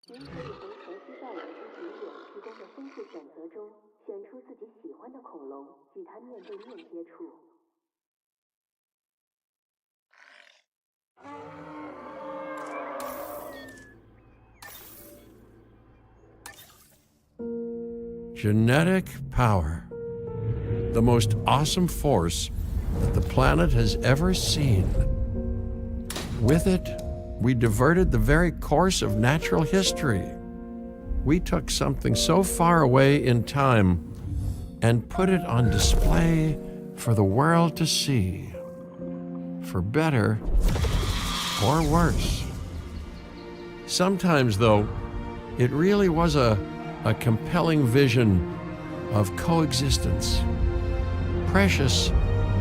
您可以从程序上来之评点提供的分数选择中选出自己喜欢的恐龙，与它面对面接触。Genetic power. The most awesome force that the planet has ever seen. With it, we diverted the very course of natural history. We took something so far away in time and put it on display for the world to see, for better or worse. Sometimes, though, it really was a compelling vision of coexistence, precious,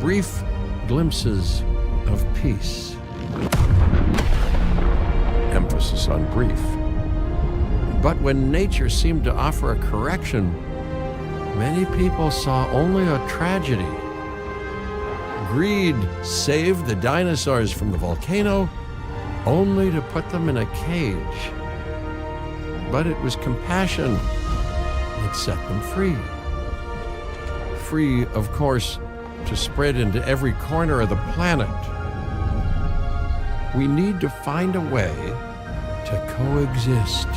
brief glimpses of peace. Emphasis on brief. But when nature seemed to offer a correction, many people saw only a tragedy. Greed saved the dinosaurs from the volcano, only to put them in a cage. But it was compassion that set them free. Free, of course, to spread into every corner of the planet. We need to find a way to coexist.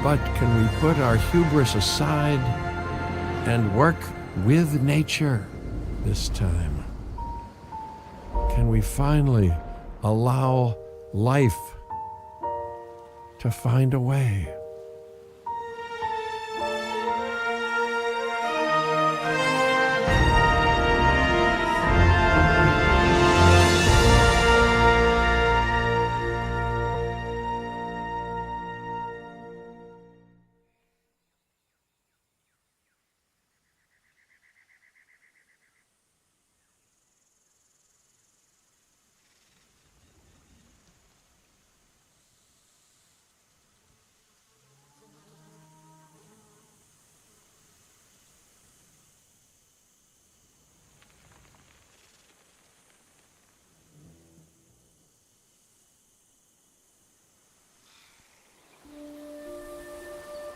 But can we put our hubris aside and work with nature this time? Can we finally allow life to find a way?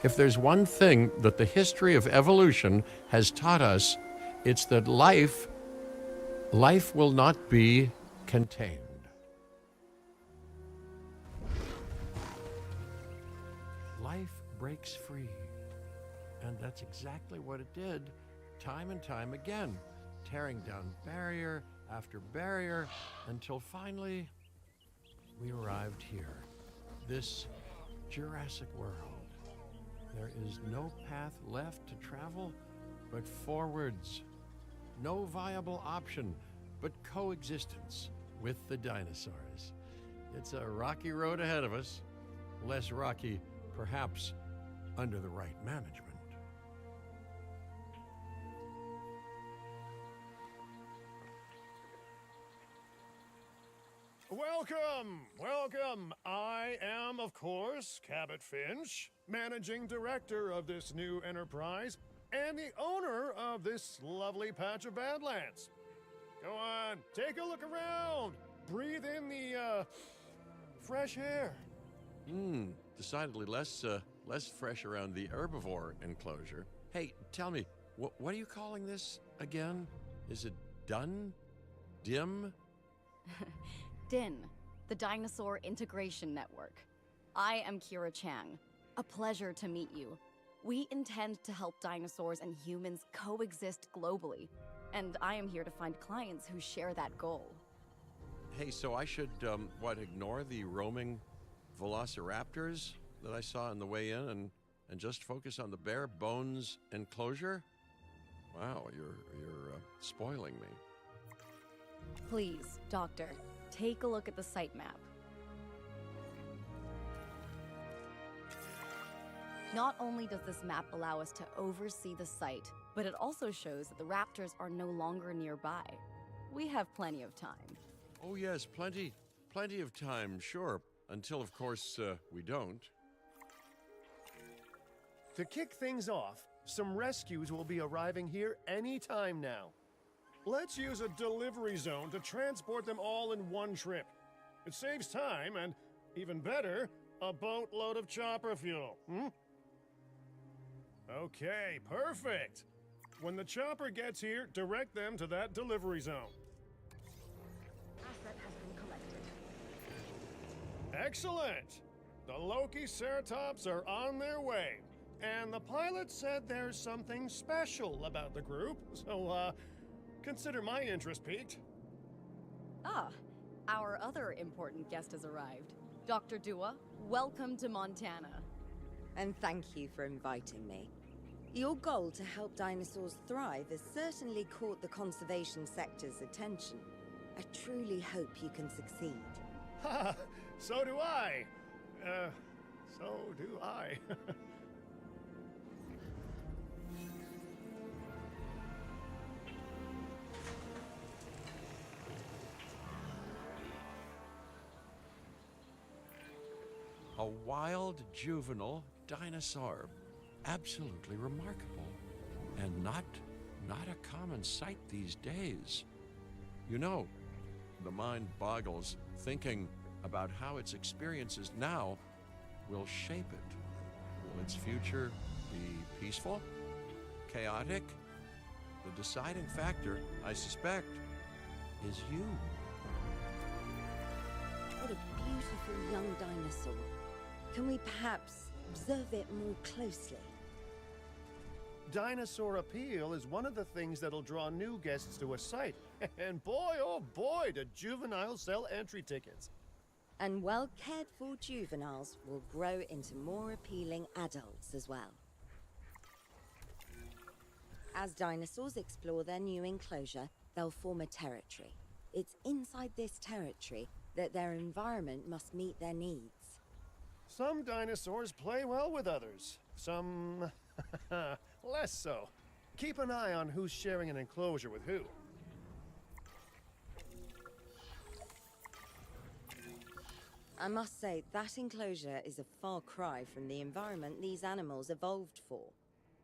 If there's one thing that the history of evolution has taught us, it's that life will not be contained. Life breaks free. And that's exactly what it did, time and time again, tearing down barrier after barrier until finally we arrived here, this Jurassic world. There is no path left to travel but forwards. No viable option but coexistence with the dinosaurs. It's a rocky road ahead of us, less rocky, perhaps, under the right management. Welcome, welcome. I am, of course, Cabot Finch, managing director of this new enterprise and the owner of this lovely patch of Badlands. Go on, take a look around. Breathe in the, fresh air. Decidedly less fresh around the herbivore enclosure. Hey, tell me, what are you calling this again? Is it done? Dim? DIN, the Dinosaur Integration Network. I am Kira Chang. A pleasure to meet you. We intend to help dinosaurs and humans coexist globally, and I am here to find clients who share that goal. Hey, so I should, ignore the roaming velociraptors that I saw on the way in and just focus on the bare bones enclosure? Wow, you're spoiling me. Please, Doctor, take a look at the site map. Not only does this map allow us to oversee the site, but it also shows that the raptors are no longer nearby. We have plenty of time. Oh yes, plenty of time, sure. Until, of course, we don't. To kick things off, some rescues will be arriving here any time now. Let's use a delivery zone to transport them all in one trip. It saves time and, even better, A boatload of chopper fuel, hmm? Okay, perfect. When the chopper gets here, direct them to that delivery zone. Asset has been collected. Excellent! The Loki Ceratops are on their way. And the pilot said there's something special about the group, so, consider my interest piqued. Ah, our other important guest has arrived. Dr. Dua, welcome to Montana. And thank you for inviting me. Your goal to help dinosaurs thrive has certainly caught the conservation sector's attention. I truly hope you can succeed. Ha! So do I! So do I. A wild juvenile dinosaur. Absolutely remarkable. And not a common sight these days. You know, the mind boggles thinking about how its experiences now will shape it. Will its future be peaceful? Chaotic? The deciding factor, I suspect, is you. What a beautiful young dinosaur. Can we perhaps observe it more closely? Dinosaur appeal is one of the things that'll draw new guests to a site. And boy, oh boy, do juveniles sell entry tickets. And well-cared-for juveniles will grow into more appealing adults as well. As dinosaurs explore their new enclosure, they'll form a territory. It's inside this territory that their environment must meet their needs. Some dinosaurs play well with others. Some less so. Keep an eye on who's sharing an enclosure with who. I must say, that enclosure is a far cry from the environment these animals evolved for.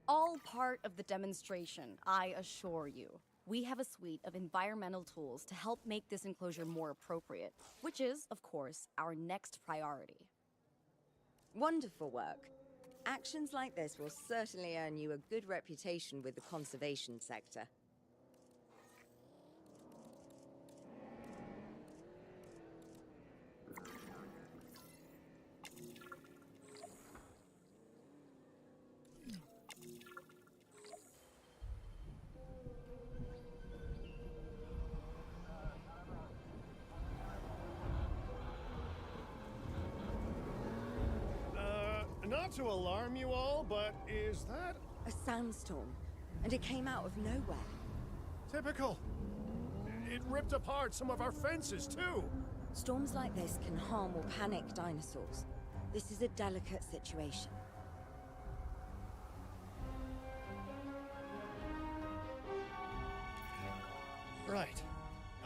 All part of the demonstration, I assure you. We have a suite of environmental tools to help make this enclosure more appropriate, which is, of course, our next priority. Wonderful work. Actions like this will certainly earn you a good reputation with the conservation sector. Not to alarm you all, but is that A sandstorm, and it came out of nowhere. typical? It ripped apart some of our fences, too. Storms like this can harm or panic dinosaurs. This is a delicate situation. Right.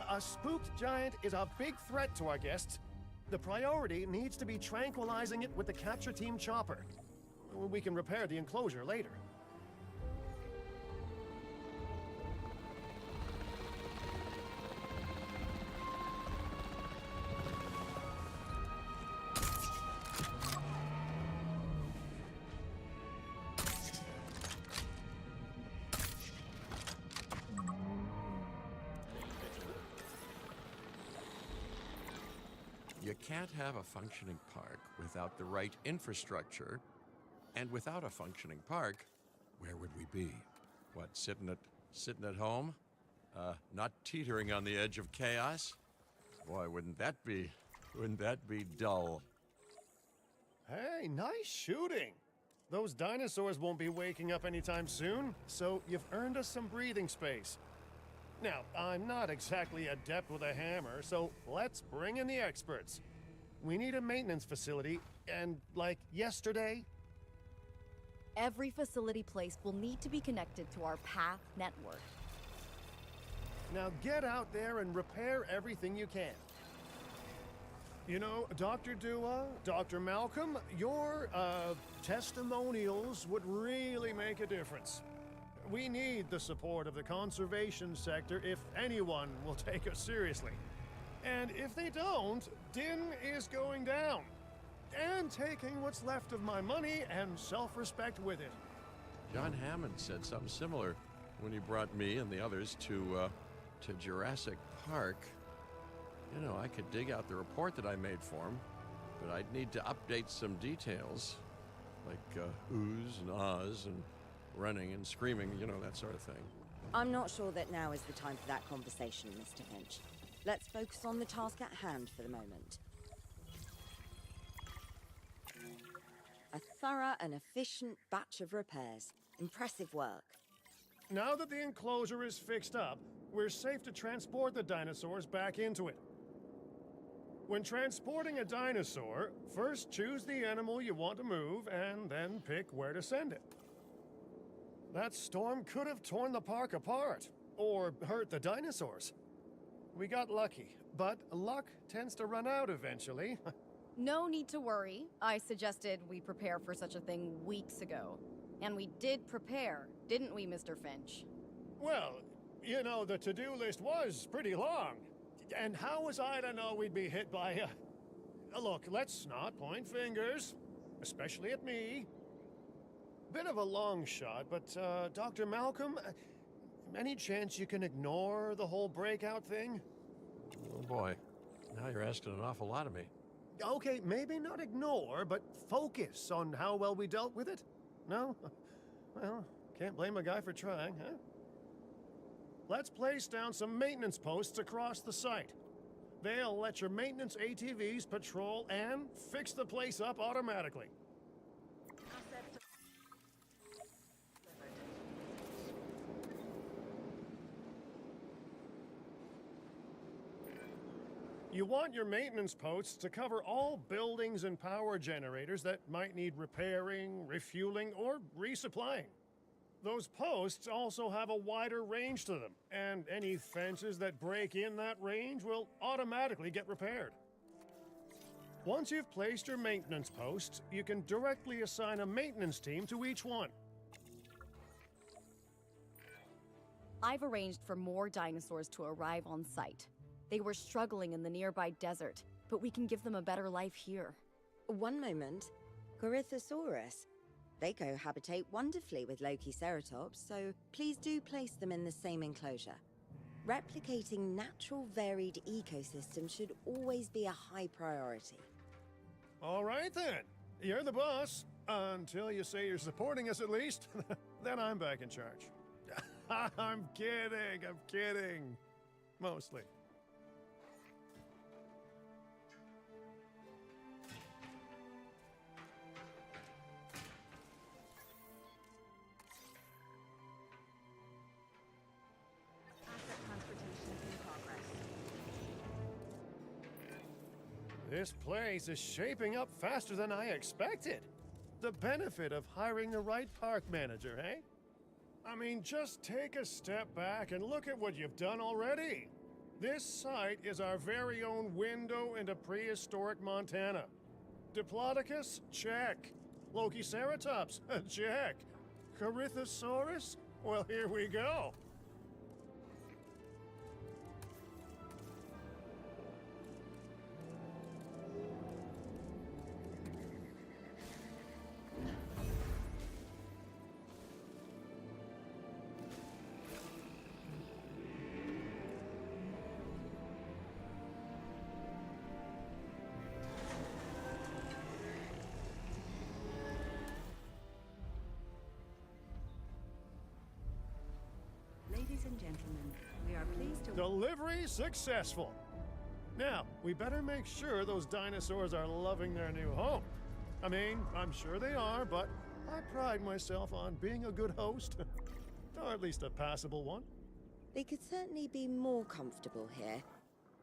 A spooked giant is a big threat to our guests. The priority needs to be tranquilizing it with the capture team chopper. We can repair the enclosure later. You can't have a functioning park without the right infrastructure, and without a functioning park, where would we be? What, sitting at home? Not teetering on the edge of chaos? Boy, wouldn't that be dull? Hey, nice shooting. Those dinosaurs won't be waking up anytime soon, so you've earned us some breathing space. Now, I'm not exactly adept with a hammer, so let's bring in the experts. We need a maintenance facility, and like yesterday. Every facility placed will need to be connected to our path network. Now get out there and repair everything you can. You know, Dr. Dua, Dr. Malcolm, your testimonials would really make a difference. We need the support of the conservation sector if anyone will take us seriously. And if they don't, Din is going down. And and taking what's left of my money and self-respect with it. John Hammond said something similar when he brought me and the others to Jurassic Park. You know, I could dig out the report that I made for him, but I'd need to update some details, like oohs and ahs and running and screaming, you know, that sort of thing. I'm not sure that now is the time for that conversation, Mr. Finch. Let's focus on the task at hand for the moment. A thorough and efficient batch of repairs. Impressive work. Now that the enclosure is fixed up, we're safe to transport the dinosaurs back into it. When transporting a dinosaur, first choose the animal you want to move and then pick where to send it. That storm could have torn the park apart, or hurt the dinosaurs. We got lucky, but luck tends to run out eventually. No need to worry. I suggested we prepare for such a thing weeks ago. And we did prepare, didn't we, Mr. Finch? Well, you know, the to-do list was pretty long. And how was I to know we'd be hit by a... Look, let's not point fingers, especially at me. Bit of a long shot, but, Dr. Malcolm, any chance you can ignore the whole breakout thing? Oh boy, now you're asking an awful lot of me. Okay, maybe not ignore, but focus on how well we dealt with it? No? Well, can't blame a guy for trying, huh? Let's place down some maintenance posts across the site. They'll let your maintenance ATVs patrol and fix the place up automatically. You want your maintenance posts to cover all buildings and power generators that might need repairing, refueling, or resupplying. Those posts also have a wider range to them, and any fences that break in that range will automatically get repaired. Once you've placed your maintenance posts, you can directly assign a maintenance team to each one. I've arranged for more dinosaurs to arrive on site. They were struggling in the nearby desert, but we can give them a better life here. One moment. Corythosaurus. They cohabitate wonderfully with Lokiceratops, so please do place them in the same enclosure. Replicating natural varied ecosystems should always be a high priority. All right then. You're the boss. Until you say you're supporting us at least. Then I'm back in charge. I'm kidding. Mostly. This place is shaping up faster than I expected. The benefit of hiring the right park manager, eh? I mean, just take a step back and look at what you've done already. This site is our very own window into prehistoric Montana. Diplodocus? Check. Lokiceratops? Check. Corythosaurus? Well, here we go. Ladies and gentlemen, we are pleased to... Delivery successful. Now, we better make sure those dinosaurs are loving their new home. I mean, I'm sure they are, but I pride myself on being a good host. Or at least a passable one. They could certainly be more comfortable here.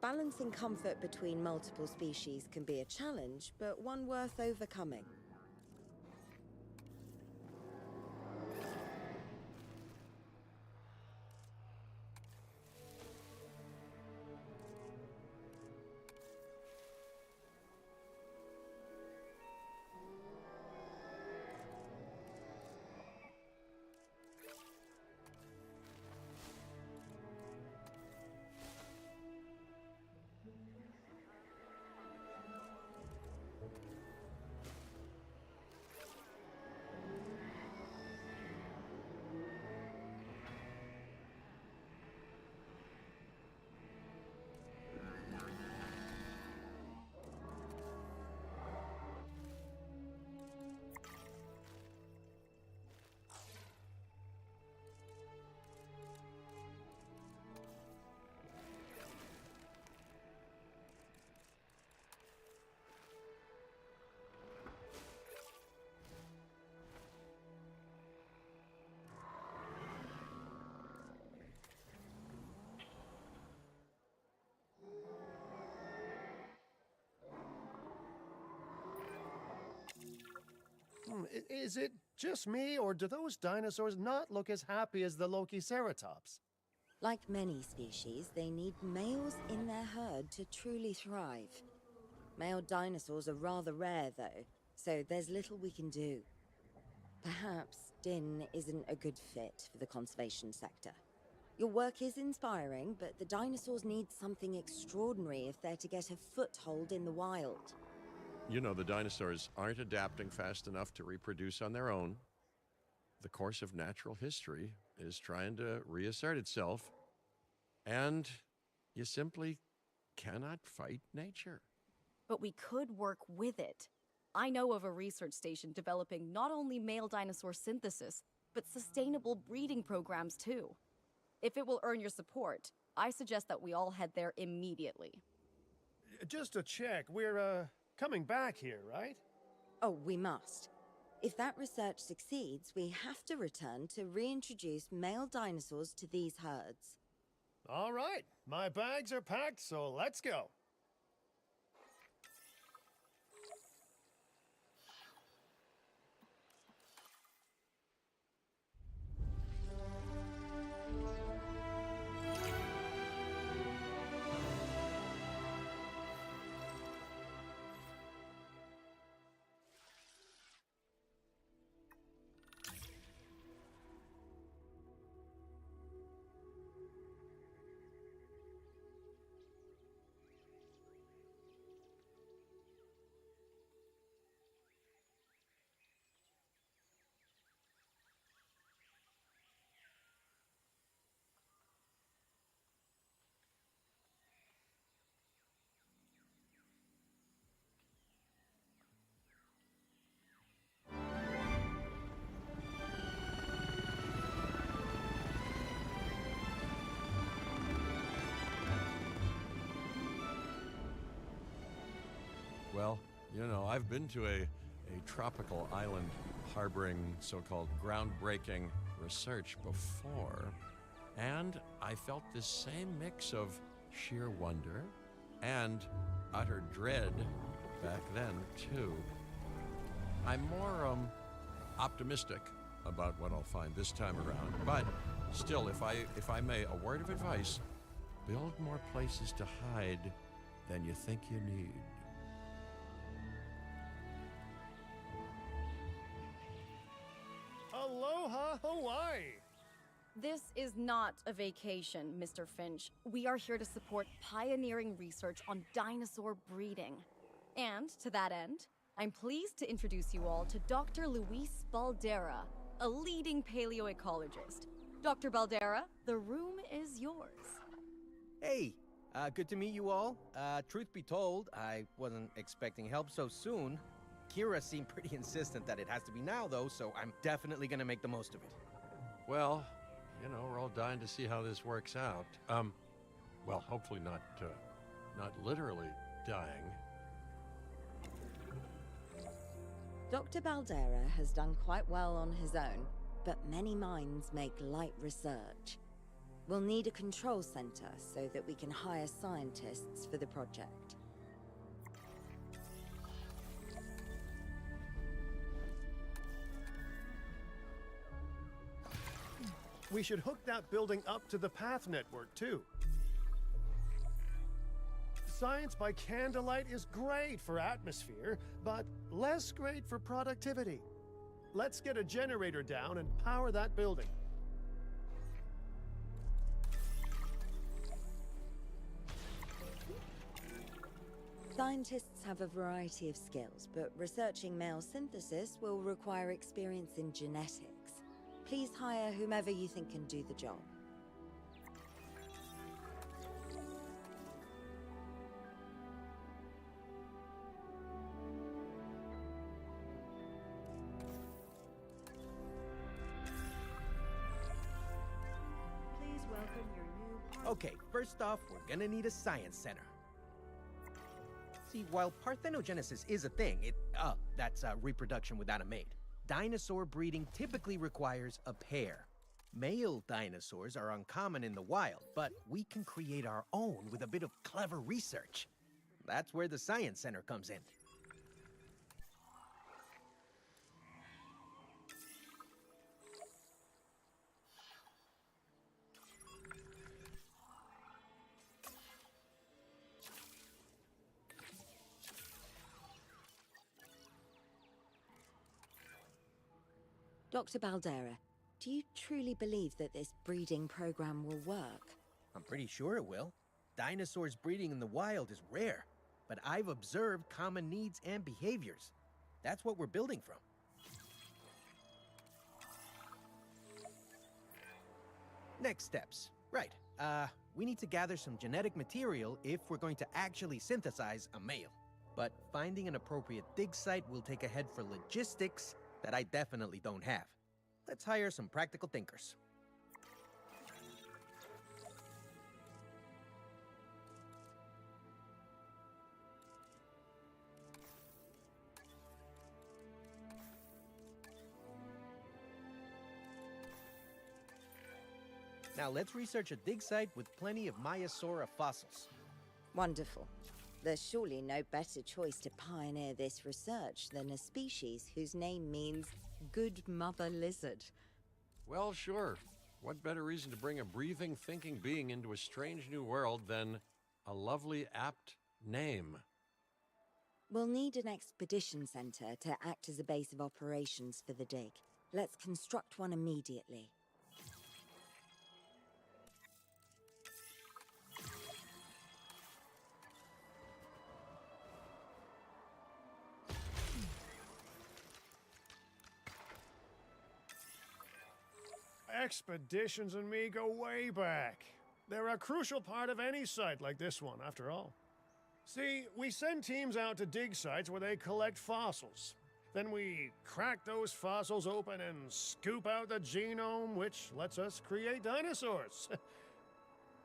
Balancing comfort between multiple species can be a challenge, but one worth overcoming. Is it just me, or do those dinosaurs not look as happy as the Lokiceratops? Like many species, they need males in their herd to truly thrive. Male dinosaurs are rather rare, though, so there's little we can do. Perhaps Din isn't a good fit for the conservation sector. Your work is inspiring, but the dinosaurs need something extraordinary if they're to get a foothold in the wild. You know, the dinosaurs aren't adapting fast enough to reproduce on their own. The course of natural history is trying to reassert itself, and you simply cannot fight nature. But we could work with it. I know of a research station developing not only male dinosaur synthesis, but sustainable breeding programs too. If it will earn your support, I suggest that we all head there immediately. Just to check, we're, coming back here, right? Oh, we must. If that research succeeds, we have to return to reintroduce male dinosaurs to these herds. All right, my bags are packed, so let's go. Well, you know, I've been to a tropical island harboring so-called groundbreaking research before, and I felt this same mix of sheer wonder and utter dread back then, too. I'm more optimistic about what I'll find this time around, but still, if I may, a word of advice: build more places to hide than you think you need. Aloha, Hawaii! This is not a vacation, Mr. Finch. We are here to support pioneering research on dinosaur breeding. And to that end, I'm pleased to introduce you all to Dr. Luis Baldera, a leading paleoecologist. Dr. Baldera, the room is yours. Hey, good to meet you all. Truth be told, I wasn't expecting help so soon. Kira seemed pretty insistent that it has to be now, though, so I'm definitely gonna make the most of it. Well, you know, we're all dying to see how this works out. Well, hopefully not literally dying. Dr. Baldera has done quite well on his own, but many minds make light research. We'll need a control center so that we can hire scientists for the project. We should hook that building up to the path network, too. Science by candlelight is great for atmosphere, but less great for productivity. Let's get a generator down and power that building. Scientists have a variety of skills, but researching male synthesis will require experience in genetics. Please hire whomever you think can do the job. Please welcome your new partner. Okay, first off, we're gonna need a science center. See, while parthenogenesis is a thing, that's reproduction without a mate. Dinosaur breeding typically requires a pair. Male dinosaurs are uncommon in the wild, but we can create our own with a bit of clever research. That's where the Science Center comes in. Dr. Baldera, do you truly believe that this breeding program will work? I'm pretty sure it will. Dinosaurs breeding in the wild is rare, but I've observed common needs and behaviors. That's what we're building from. Next steps. Right. We need to gather some genetic material if we're going to actually synthesize a male. But finding an appropriate dig site will take a head for logistics that I definitely don't have. Let's hire some practical thinkers. Now let's research a dig site with plenty of Maiasaura fossils. Wonderful. There's surely no better choice to pioneer this research than a species whose name means good mother lizard. Well, sure. What better reason to bring a breathing, thinking being into a strange new world than a lovely, apt name? We'll need an expedition center to act as a base of operations for the dig. Let's construct one immediately. Expeditions and me go way back. They're a crucial part of any site like this one, after all. See, we send teams out to dig sites where they collect fossils. Then we crack those fossils open and scoop out the genome, which lets us create dinosaurs.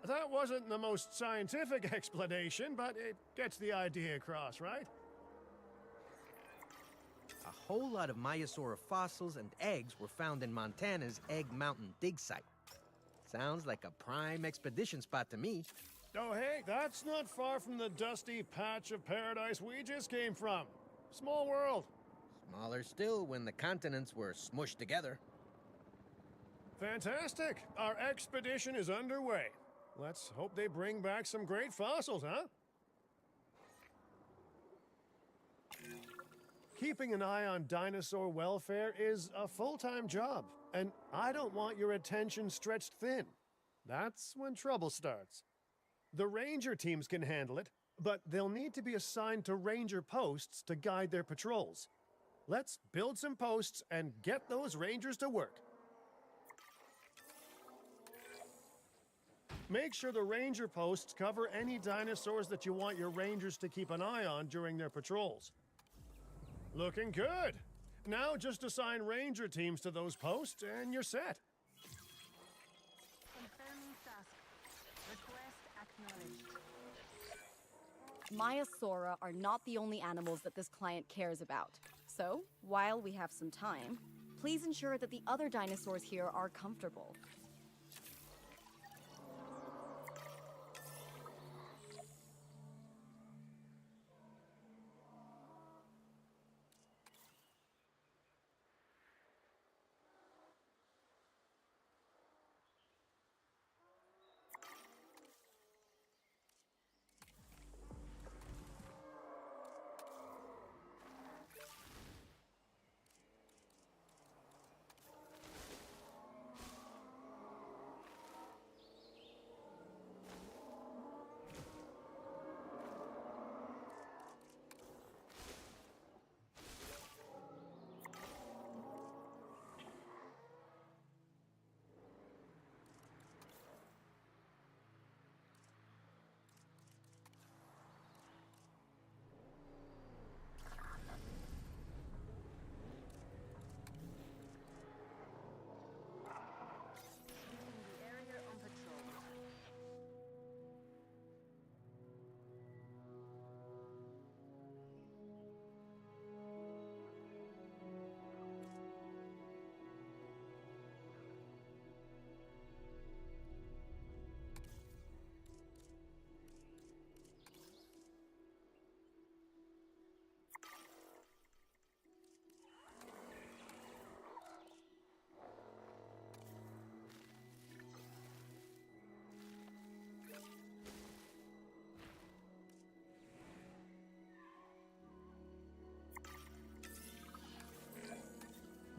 That wasn't the most scientific explanation, but it gets the idea across, right? A whole lot of Maiasaura fossils and eggs were found in Montana's Egg Mountain dig site. Sounds like a prime expedition spot to me. Oh, hey, that's not far from the dusty patch of paradise we just came from. Small world. Smaller still when the continents were smushed together. Fantastic. Our expedition is underway. Let's hope they bring back some great fossils, huh? Keeping an eye on dinosaur welfare is a full-time job, and I don't want your attention stretched thin. That's when trouble starts. The ranger teams can handle it, but they'll need to be assigned to ranger posts to guide their patrols. Let's build some posts and get those rangers to work. Make sure the ranger posts cover any dinosaurs that you want your rangers to keep an eye on during their patrols. Looking good. Now just assign ranger teams to those posts and you're set. Confirming task. Request acknowledged. Maiasaura are not the only animals that this client cares about. So, while we have some time, please ensure that the other dinosaurs here are comfortable.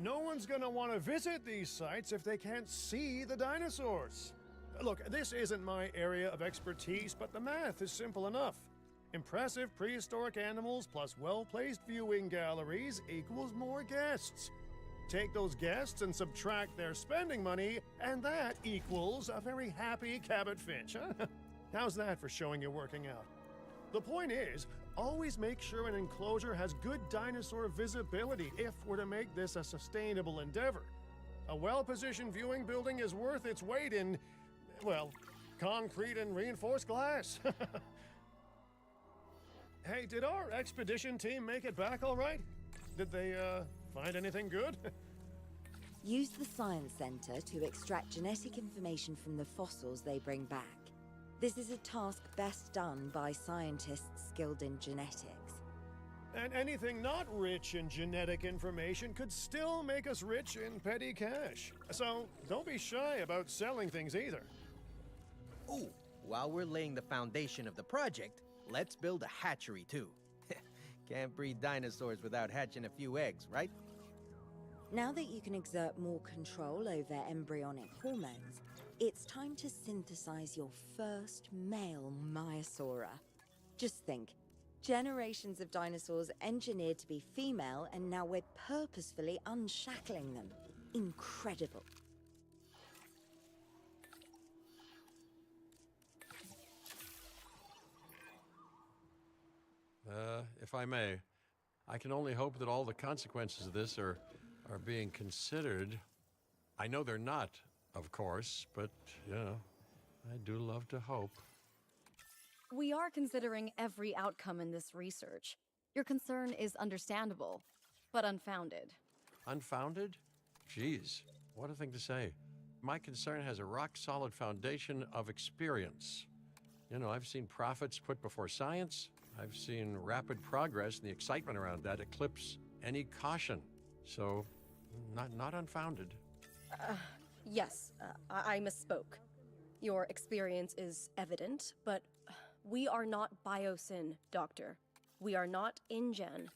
no one's gonna want to visit these sites if they can't see the dinosaurs. Look, this isn't my area of expertise, but the math is simple enough. Impressive prehistoric animals plus well-placed viewing galleries equals more guests. Take those guests and subtract their spending money, and that equals a very happy Cabot Finch, huh? How's that for showing you working out? The point is, always make sure an enclosure has good dinosaur visibility if we're to make this a sustainable endeavor. A well-positioned viewing building is worth its weight in, well, concrete and reinforced glass. Hey, did our expedition team make it back all right? Did they, find anything good? Use the Science Center to extract genetic information from the fossils they bring back. This is a task best done by scientists skilled in genetics. And anything not rich in genetic information could still make us rich in petty cash. So don't be shy about selling things either. Ooh, while we're laying the foundation of the project, let's build a hatchery too. Can't breed dinosaurs without hatching a few eggs, right? Now that you can exert more control over embryonic hormones, it's time to synthesize your first male Maiasaura. Just think, generations of dinosaurs engineered to be female, and now we're purposefully unshackling them. Incredible. If I may, I can only hope that all the consequences of this are being considered. I know they're not, of course, but, you know, I do love to hope. We are considering every outcome in this research. Your concern is understandable, but unfounded. Unfounded? Geez, what a thing to say. My concern has a rock-solid foundation of experience. You know, I've seen profits put before science. I've seen rapid progress, and the excitement around that eclipse any caution. So, not unfounded. Yes, I misspoke. Your experience is evident, but we are not Biosyn, Doctor. We are not InGen.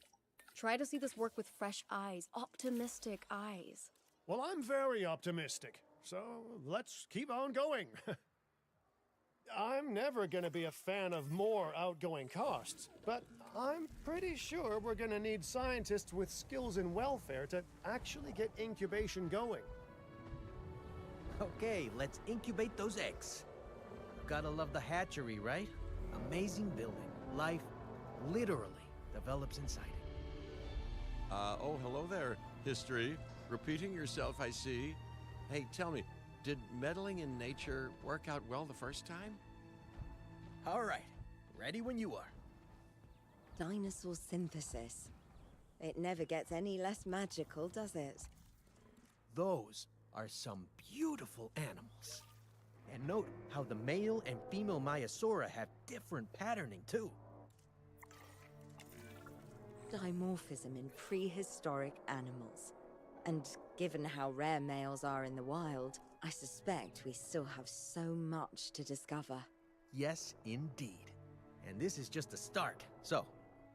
Try to see this work with fresh eyes, optimistic eyes. Well, I'm very optimistic, so let's keep on going. I'm never gonna be a fan of more outgoing costs, but I'm pretty sure we're gonna need scientists with skills in welfare to actually get incubation going. Okay, let's incubate those eggs. Gotta love the hatchery, right? Amazing building. Life literally develops inside it. Oh, hello there, history. Repeating yourself, I see. Hey, tell me, did meddling in nature work out well the first time? All right, ready when you are. Dinosaur synthesis. It never gets any less magical, does it? Those are some beautiful animals. And note how the male and female Maiasaura have different patterning too. Dimorphism in prehistoric animals. And given how rare males are in the wild, I suspect we still have so much to discover. Yes, indeed. And this is just a start. So,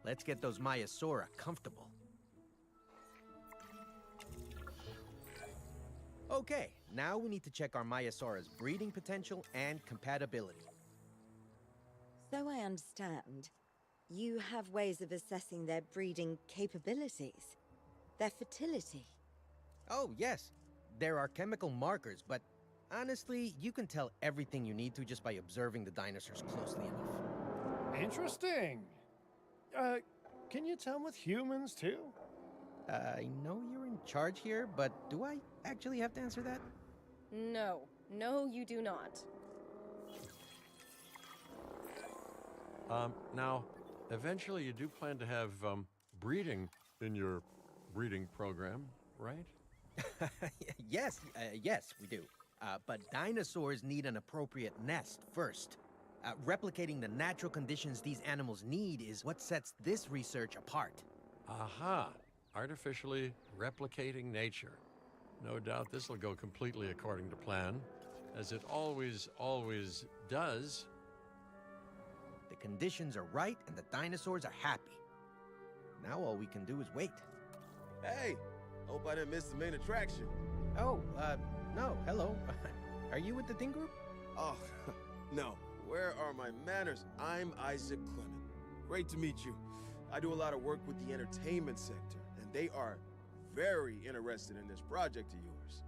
let's get those Maiasaura comfortable. Okay, now we need to check our Maiasaura's breeding potential and compatibility. So I understand, you have ways of assessing their breeding capabilities, their fertility. Oh, yes. There are chemical markers, but honestly, you can tell everything you need to just by observing the dinosaurs closely enough. Interesting. Can you tell with humans too? I know you're in charge here, but do I actually have to answer that? No, you do not. Now, eventually you do plan to have, breeding in your breeding program, right? Yes, we do. But dinosaurs need an appropriate nest first. Replicating the natural conditions these animals need is what sets this research apart. Aha! Artificially replicating nature. No doubt this will go completely according to plan, as it always does. The conditions are right and the dinosaurs are happy. Now all we can do is wait. Hey, Hope I didn't miss the main attraction. Oh, no, hello. Are you with the Thing Group? Oh, no. Where are my manners? I'm Isaac Clement. Great to meet you. I do a lot of work with the entertainment sector, and they are very interested in this project of yours.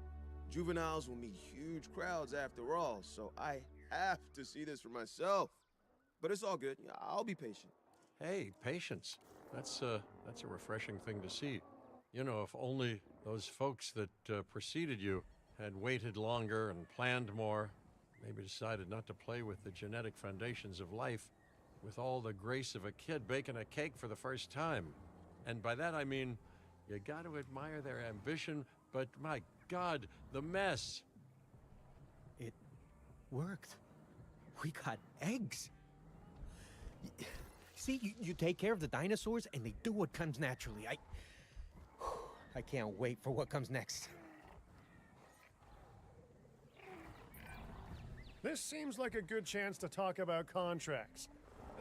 Juveniles will meet huge crowds after all, so I have to see this for myself. But it's all good. I'll be patient. Hey, patience. That's a refreshing thing to see. You know, if only those folks that preceded you had waited longer and planned more, maybe decided not to play with the genetic foundations of life with all the grace of a kid baking a cake for the first time. And by that I mean, you got to admire their ambition, but my God, the mess. It worked. We got eggs. See, you take care of the dinosaurs and they do what comes naturally. I can't wait for what comes next. This seems like a good chance to talk about contracts.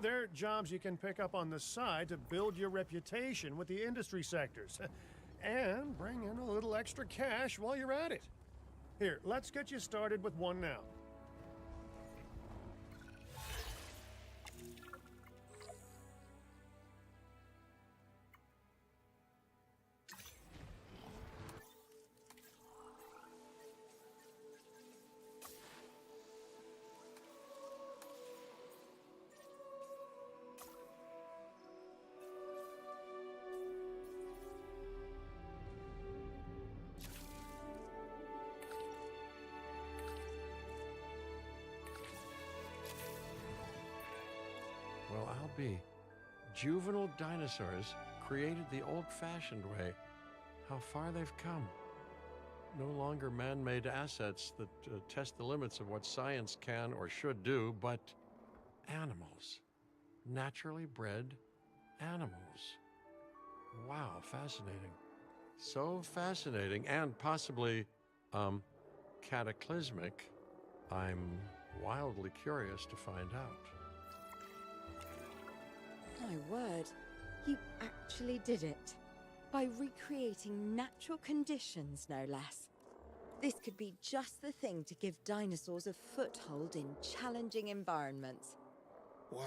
They're jobs you can pick up on the side to build your reputation with the industry sectors. And bring in a little extra cash while you're at it. Here, let's get you started with one now. Well, I'll be. Juvenile dinosaurs created the old-fashioned way. How far they've come. No longer man-made assets that test the limits of what science can or should do, but animals. Naturally bred animals. Wow, fascinating. So fascinating and possibly, cataclysmic. I'm wildly curious to find out. My word, you actually did it. By recreating natural conditions, no less. This could be just the thing to give dinosaurs a foothold in challenging environments. Wow.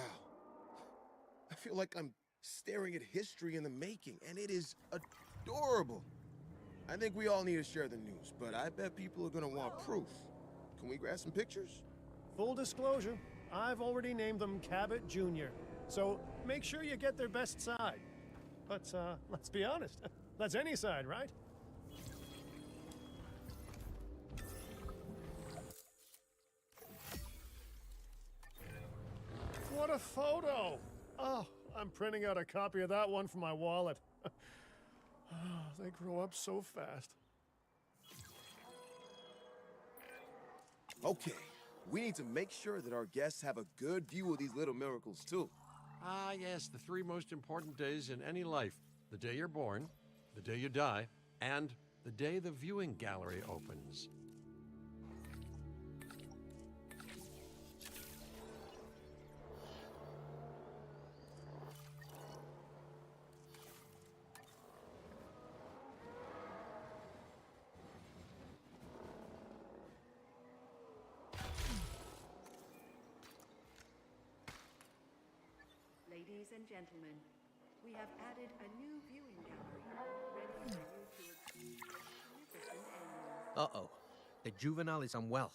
I feel like I'm staring at history in the making, and it is adorable. I think we all need to share the news, but I bet people are gonna want proof. Can we grab some pictures? Full disclosure, I've already named them Cabot Jr., so make sure you get their best side. But let's be honest, that's any side, right? What a photo! Oh, I'm printing out a copy of that one for my wallet. They grow up so fast. Okay, we need to make sure that our guests have a good view of these little miracles, too. Ah, yes, the three most important days in any life. The day you're born, the day you die, and the day the viewing gallery opens. Ladies and gentlemen, we have added a new viewing gallery, ready for you to explore magnificent animals. Uh-oh. The juvenile is unwell.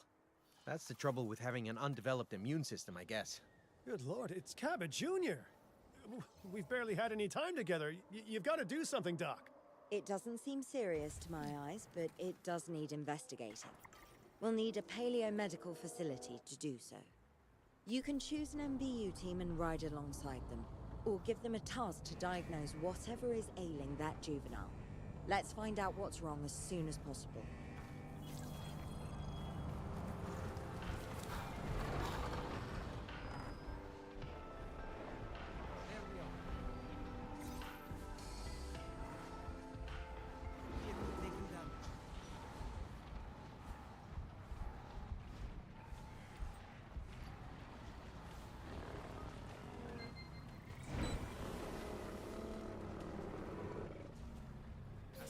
That's the trouble with having an undeveloped immune system, I guess. Good Lord, it's Cabot Jr. We've barely had any time together. You've got to do something, Doc. It doesn't seem serious to my eyes, but it does need investigating. We'll need a paleomedical facility to do so. You can choose an MBU team and ride alongside them, or give them a task to diagnose whatever is ailing that juvenile. Let's find out what's wrong as soon as possible.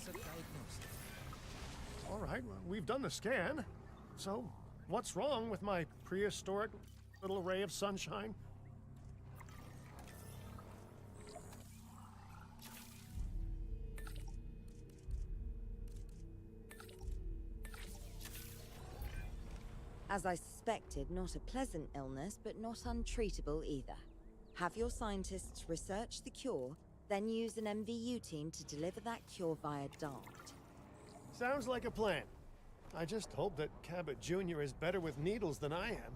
That's a diagnosis. All right, well, we've done the scan. So, what's wrong with my prehistoric little ray of sunshine? As I suspected, not a pleasant illness, but not untreatable either. Have your scientists research the cure, then use an MVU team to deliver that cure via DART. Sounds like a plan. I just hope that Cabot Jr. is better with needles than I am.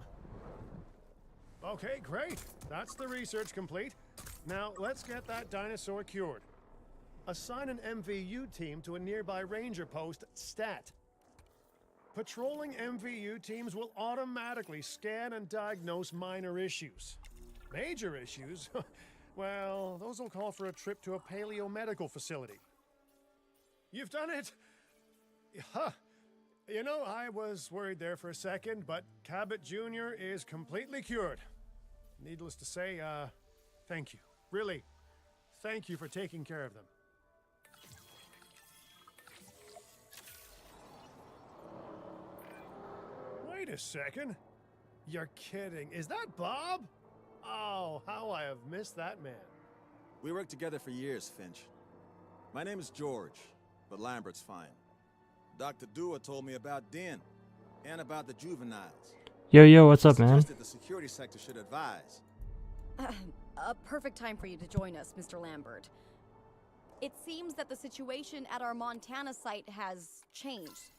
Okay, great. That's the research complete. Now, let's get that dinosaur cured. Assign an MVU team to a nearby ranger post, STAT. Patrolling MVU teams will automatically scan and diagnose minor issues. Major issues? Well, those will call for a trip to a paleomedical facility. You've done it! Huh. You know, I was worried there for a second, but Cabot Jr. is completely cured. Needless to say, thank you. Really, thank you for taking care of them. Wait a second. You're kidding. Is that Bob? Oh, how I have missed that man. We worked together for years, Finch. My name is George, but Lambert's fine. Dr. Dua told me about Den, and about the juveniles. Yo, what's up, He man? suggested the security sector should advise. A perfect time for you to join us, Mr. Lambert. It seems that the situation at our Montana site has changed.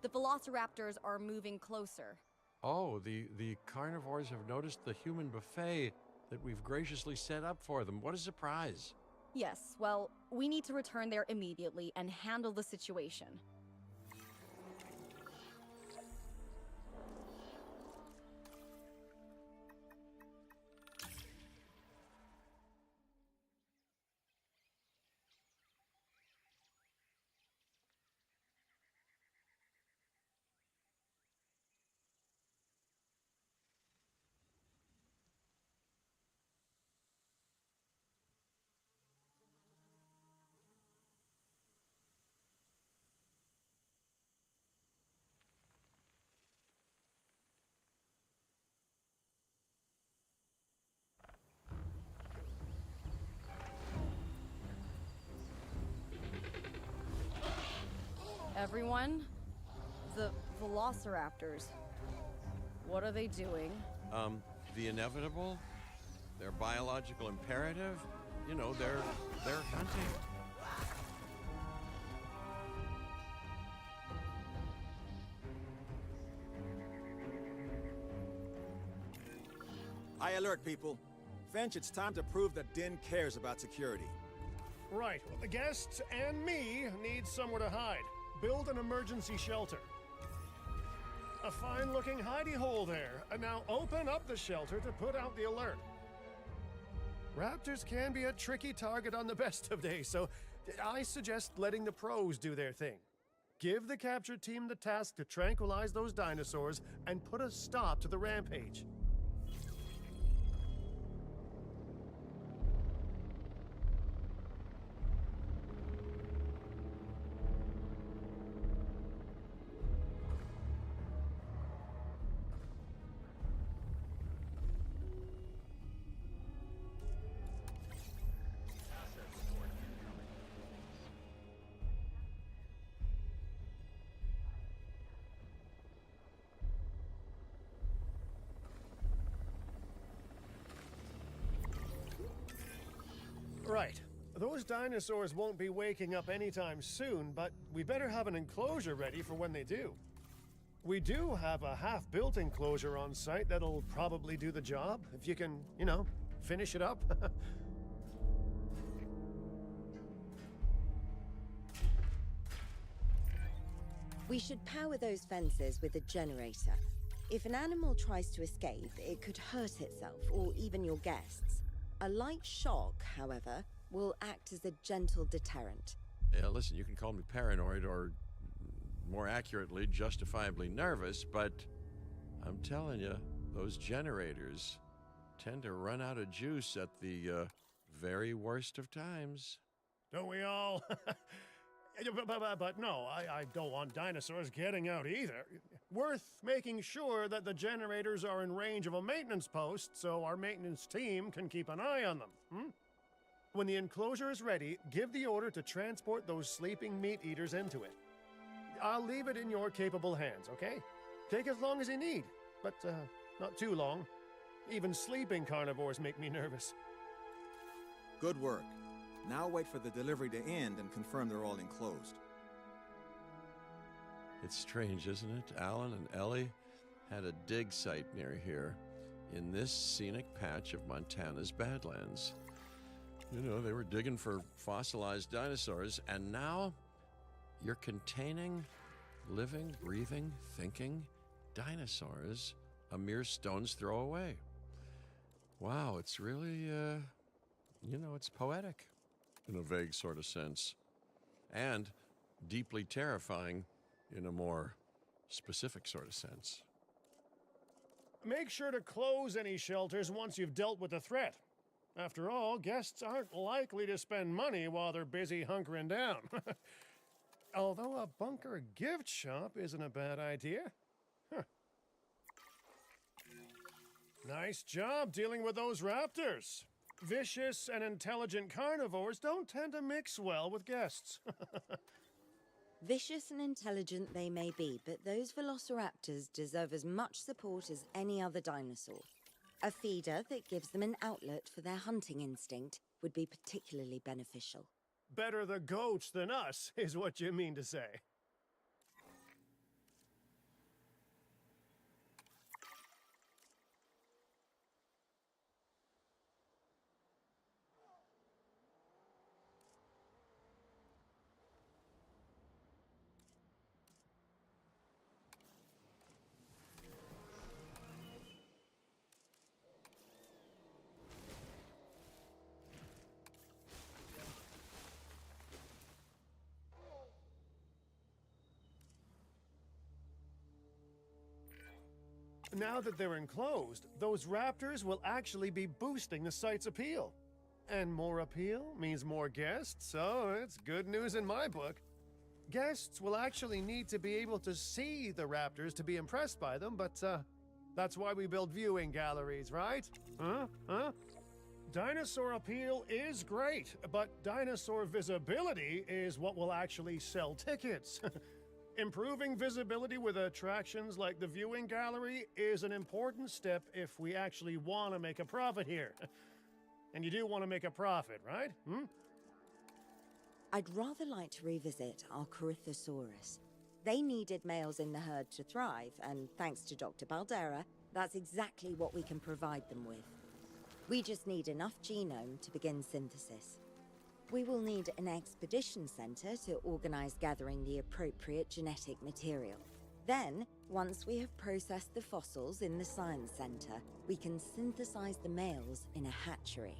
The velociraptors are moving closer. Oh, the carnivores have noticed the human buffet that we've graciously set up for them. What a surprise. Yes, well, we need to return there immediately and handle the situation. Everyone, the velociraptors. What are they doing? The inevitable, their biological imperative, you know, they're hunting. High alert, people. Finch, it's time to prove that Den cares about security. Right, well, the guests and me need somewhere to hide. Build an emergency shelter. A fine-looking hidey hole there. And now open up the shelter to put out the alert. Raptors can be a tricky target on the best of days, so I suggest letting the pros do their thing. Give the capture team the task to tranquilize those dinosaurs and put a stop to the rampage. Right. Those dinosaurs won't be waking up anytime soon, but we better have an enclosure ready for when they do. We do have a half-built enclosure on site that'll probably do the job, if you can, you know, finish it up. We should power those fences with a generator. If an animal tries to escape, it could hurt itself, or even your guests. A light shock, however, will act as a gentle deterrent. Yeah, listen, you can call me paranoid or, more accurately, justifiably nervous, but I'm telling you, those generators tend to run out of juice at the very worst of times. Don't we all? But no, I don't want dinosaurs getting out either. Worth making sure that the generators are in range of a maintenance post so our maintenance team can keep an eye on them. When the enclosure is ready, give the order to transport those sleeping meat eaters into it. I'll leave it in your capable hands, okay? Take as long as you need, but not too long. Even sleeping carnivores make me nervous. Good work. Now wait for the delivery to end and confirm they're all enclosed. It's strange, isn't it? Alan and Ellie had a dig site near here in this scenic patch of Montana's Badlands. You know, they were digging for fossilized dinosaurs, and now you're containing living, breathing, thinking dinosaurs a mere stone's throw away. Wow, it's really, it's poetic in a vague sort of sense, and deeply terrifying in a more specific sort of sense. Make sure to close any shelters once you've dealt with the threat. After all, guests aren't likely to spend money while they're busy hunkering down. Although a bunker gift shop isn't a bad idea. Nice job dealing with those raptors. Vicious and intelligent carnivores don't tend to mix well with guests. Vicious and intelligent they may be, but those velociraptors deserve as much support as any other dinosaur. A feeder that gives them an outlet for their hunting instinct would be particularly beneficial. Better the goats than us, is what you mean to say. Now that they're enclosed, those raptors will actually be boosting the site's appeal. And more appeal means more guests, so it's good news in my book. Guests will actually need to be able to see the raptors to be impressed by them, but that's why we build viewing galleries, right? Huh? Dinosaur appeal is great, but dinosaur visibility is what will actually sell tickets. Improving visibility with attractions like the viewing gallery is an important step if we actually want to make a profit here. And you do want to make a profit, right? I'd rather like to revisit our Corythosaurus. They needed males in the herd to thrive, and thanks to Dr. Baldera, that's exactly what we can provide them with. We just need enough genome to begin synthesis. We will need an expedition center to organize gathering the appropriate genetic material. Then, once we have processed the fossils in the science center, we can synthesize the males in a hatchery.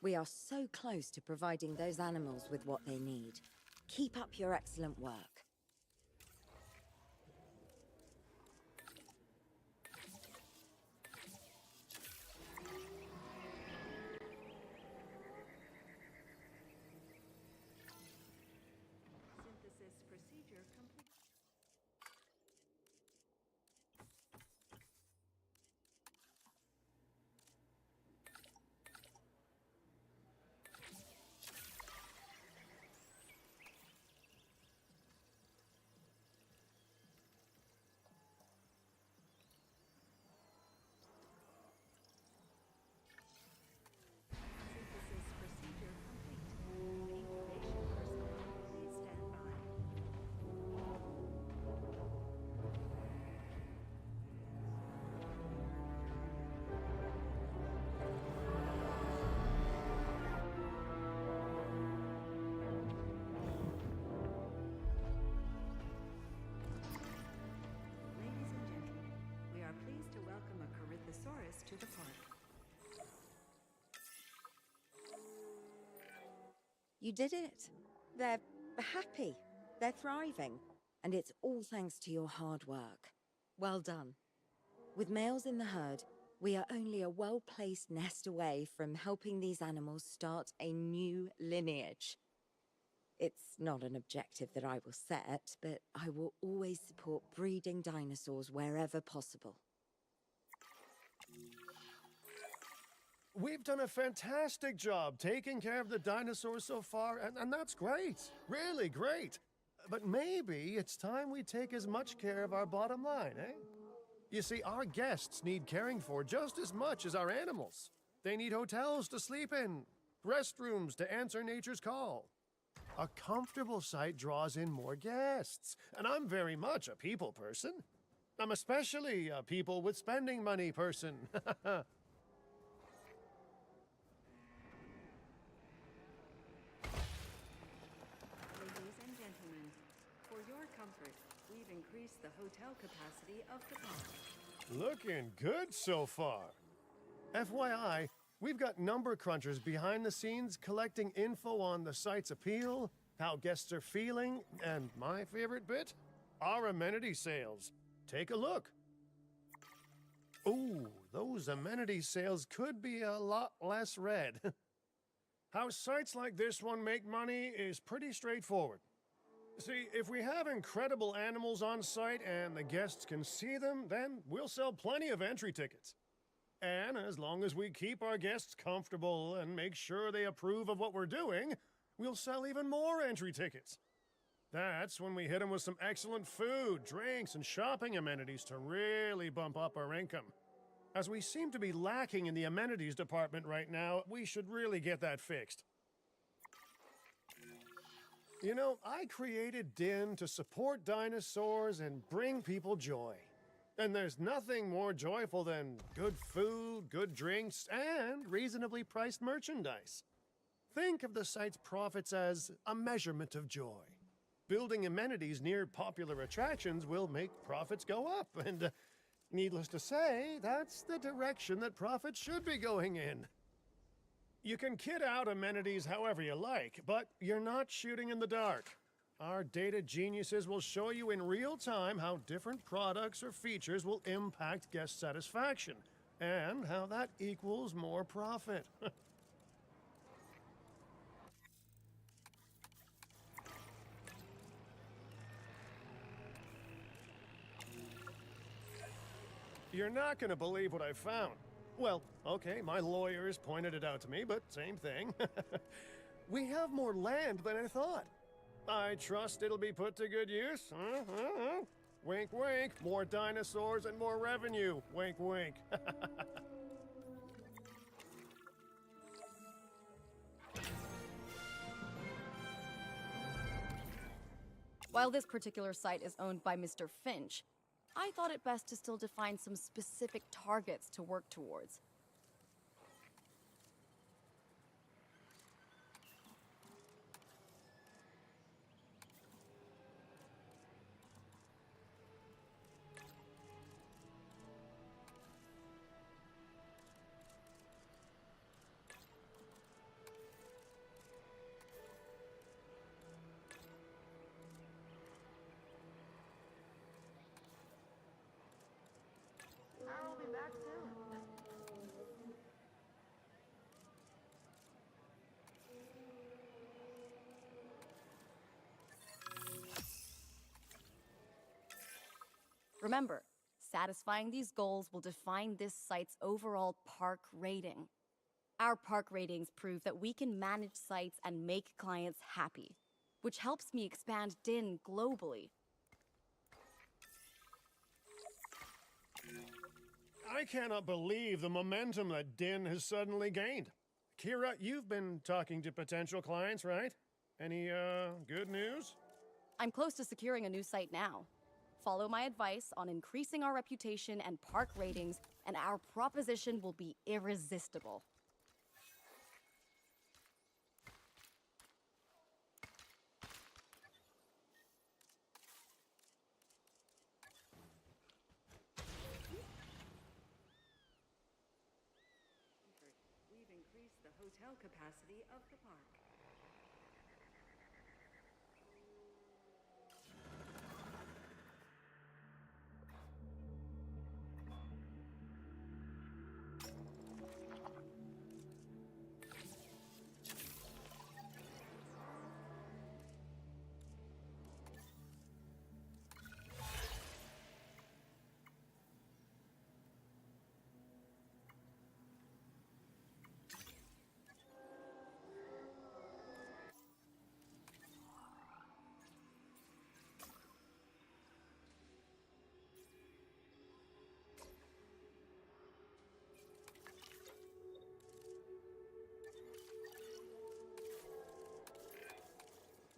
We are so close to providing those animals with what they need. Keep up your excellent work. Synthesis procedure complete. Synthesis procedure complete. Incubation personnel, please stand by. Ladies and gentlemen, we are pleased to welcome a Corythosaurus to the park. You did it. They're happy. They're thriving. And it's all thanks to your hard work. Well done. With males in the herd, we are only a well-placed nest away from helping these animals start a new lineage. It's not an objective that I will set, but I will always support breeding dinosaurs wherever possible. We've done a fantastic job taking care of the dinosaurs so far, and that's great. Really great. But maybe it's time we take as much care of our bottom line, eh? You see, our guests need caring for just as much as our animals. They need hotels to sleep in, restrooms to answer nature's call. A comfortable site draws in more guests, and I'm very much a people person. I'm especially a people with spending money person. Ladies and gentlemen, for your comfort, we've increased the hotel capacity of the park. Looking good so far. FYI, we've got number crunchers behind the scenes collecting info on the site's appeal, how guests are feeling, and my favorite bit, our amenity sales. Take a look. Ooh, those amenity sales could be a lot less red. How sites like this one make money is pretty straightforward. See, if we have incredible animals on site and the guests can see them, then we'll sell plenty of entry tickets. And as long as we keep our guests comfortable and make sure they approve of what we're doing, we'll sell even more entry tickets. That's when we hit them with some excellent food, drinks, and shopping amenities to really bump up our income. As we seem to be lacking in the amenities department right now, we should really get that fixed. You know, I created Din to support dinosaurs and bring people joy. And there's nothing more joyful than good food, good drinks, and reasonably priced merchandise. Think of the site's profits as a measurement of joy. Building amenities near popular attractions will make profits go up, and needless to say, that's the direction that profits should be going in. You can kit out amenities however you like, but you're not shooting in the dark. Our data geniuses will show you in real time how different products or features will impact guest satisfaction, and how that equals more profit. You're not gonna believe what I found. Well, okay, my lawyers pointed it out to me, but same thing. We have more land than I thought. I trust it'll be put to good use. Wink, wink. More dinosaurs and more revenue. Wink, wink. While this particular site is owned by Mr. Finch, I thought it best to still define some specific targets to work towards. I'll be back soon. Remember, satisfying these goals will define this site's overall park rating. Our park ratings prove that we can manage sites and make clients happy, which helps me expand Din globally. I cannot believe the momentum that Din has suddenly gained. Kira, you've been talking to potential clients, right? Any, good news? I'm close to securing a new site now. Follow my advice on increasing our reputation and park ratings, and our proposition will be irresistible. We've increased the hotel capacity of the park.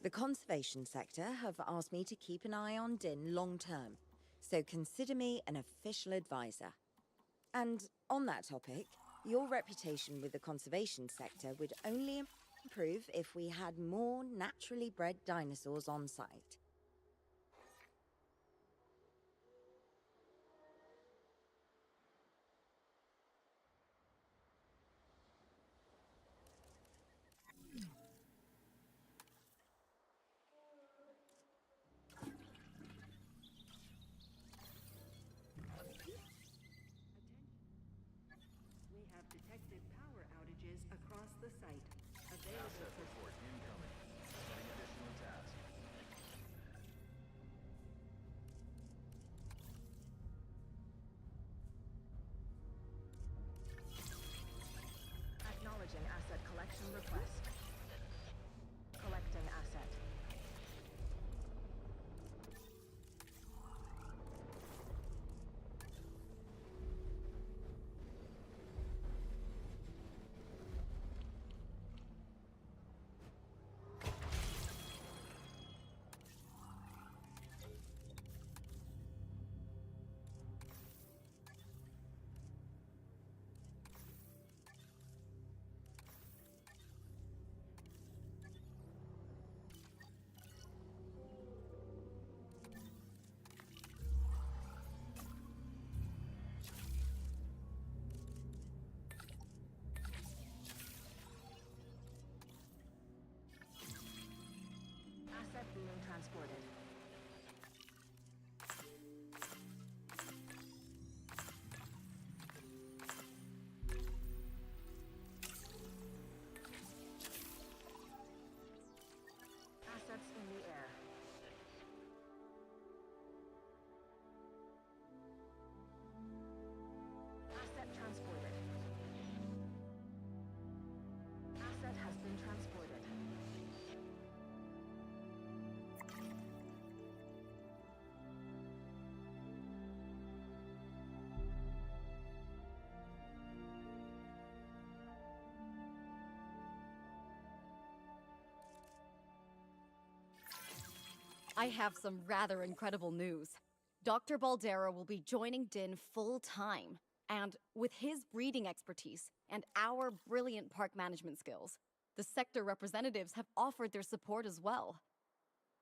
The conservation sector have asked me to keep an eye on Din long term, so consider me an official advisor. And on that topic, your reputation with the conservation sector would only improve if we had more naturally bred dinosaurs on site. We have detected power outages across the site. Available for incoming. Setting additional task. acknowledging asset collection request. Collecting asset. been transported. I have some rather incredible news. Dr. Baldera will be joining Din full-time, and with his breeding expertise and our brilliant park management skills, the sector representatives have offered their support as well.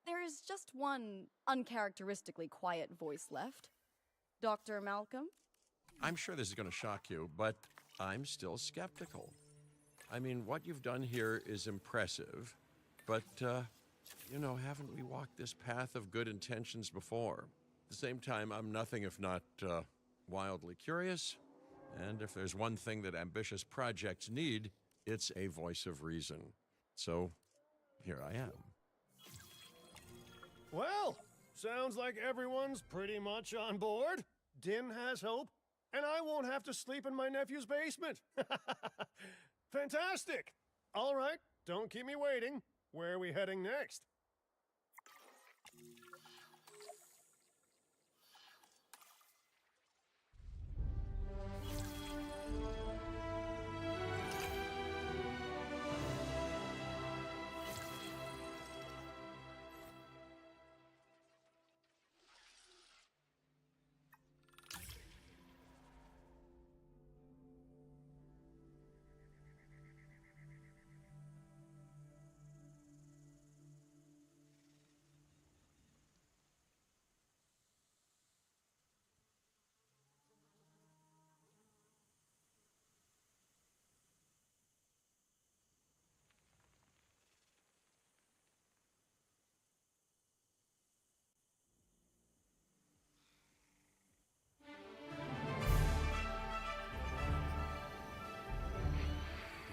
There is just one uncharacteristically quiet voice left. Dr. Malcolm? I'm sure this is going to shock you, but I'm still skeptical. I mean, what you've done here is impressive, but, haven't we walked this path of good intentions before? At the same time, I'm nothing if not wildly curious, and if there's one thing that ambitious projects need, it's a voice of reason. So, here I am. Well, sounds like everyone's pretty much on board. Din has hope, and I won't have to sleep in my nephew's basement. Fantastic! All right, don't keep me waiting. Where are we heading next?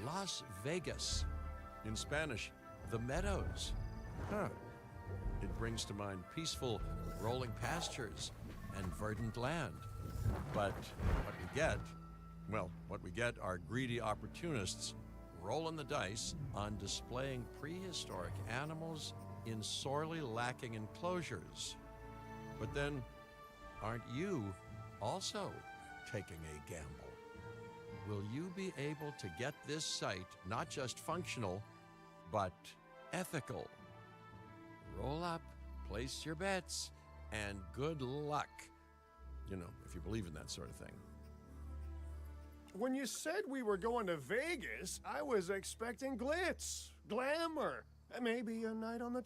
Las Vegas. In Spanish, the Meadows. Huh. It brings to mind peaceful, rolling pastures and verdant land. But what we get are greedy opportunists rolling the dice on displaying prehistoric animals in sorely lacking enclosures. But then, aren't you also taking a gamble? Will you be able to get this site not just functional, but ethical? Roll up, place your bets, and good luck. If you believe in that sort of thing. When you said we were going to Vegas, I was expecting glitz, glamour, maybe a night on the